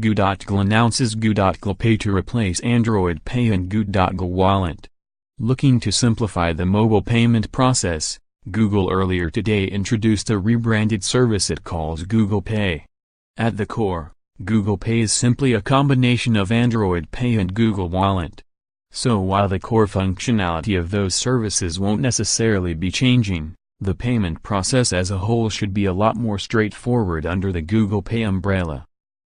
Goo.gle announces Goo.gle Pay to replace Android Pay and Goo.gle Wallet. Looking to simplify the mobile payment process, Google earlier today introduced a rebranded service it calls Goo.gle Pay. At the core, Goo.gle Pay is simply a combination of Android Pay and Google Wallet. So while the core functionality of those services won't necessarily be changing, the payment process as a whole should be a lot more straightforward under the Goo.gle Pay umbrella.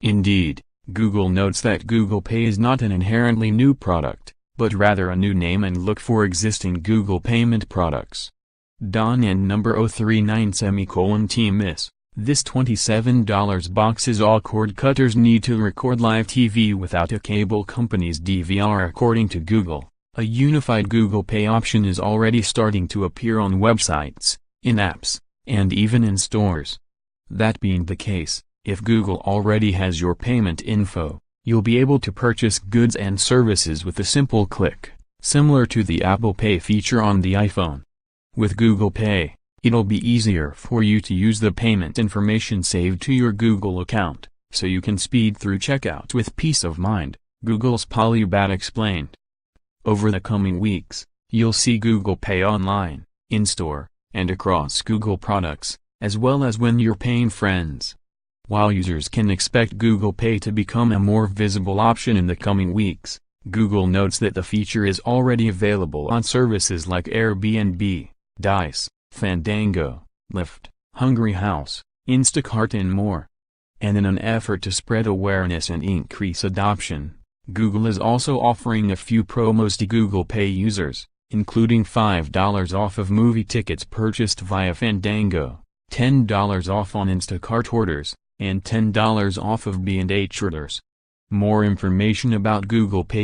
Indeed, Google notes that Goo.gle Pay is not an inherently new product, but rather a new name and look for existing Google payment products. Don and number 039 This $27 box is all cord cutters need to record live TV without a cable company's DVR. According to Google, a unified Goo.gle Pay option is already starting to appear on websites, in apps, and even in stores. That being the case, if Google already has your payment info, you'll be able to purchase goods and services with a simple click, similar to the Apple Pay feature on the iPhone. With Goo.gle Pay, it'll be easier for you to use the payment information saved to your Google account, so you can speed through checkout with peace of mind, Google's Polybat explained. Over the coming weeks, you'll see Goo.gle Pay online, in-store, and across Google products, as well as when you're paying friends. While users can expect Goo.gle Pay to become a more visible option in the coming weeks, Google notes that the feature is already available on services like Airbnb, Dice, Fandango, Lyft, Hungry House, Instacart and more. And in an effort to spread awareness and increase adoption, Google is also offering a few promos to Google Pay users, including $5 off of movie tickets purchased via Fandango, $10 off on Instacart orders, and $10 off of B&H orders. More information about Google Pay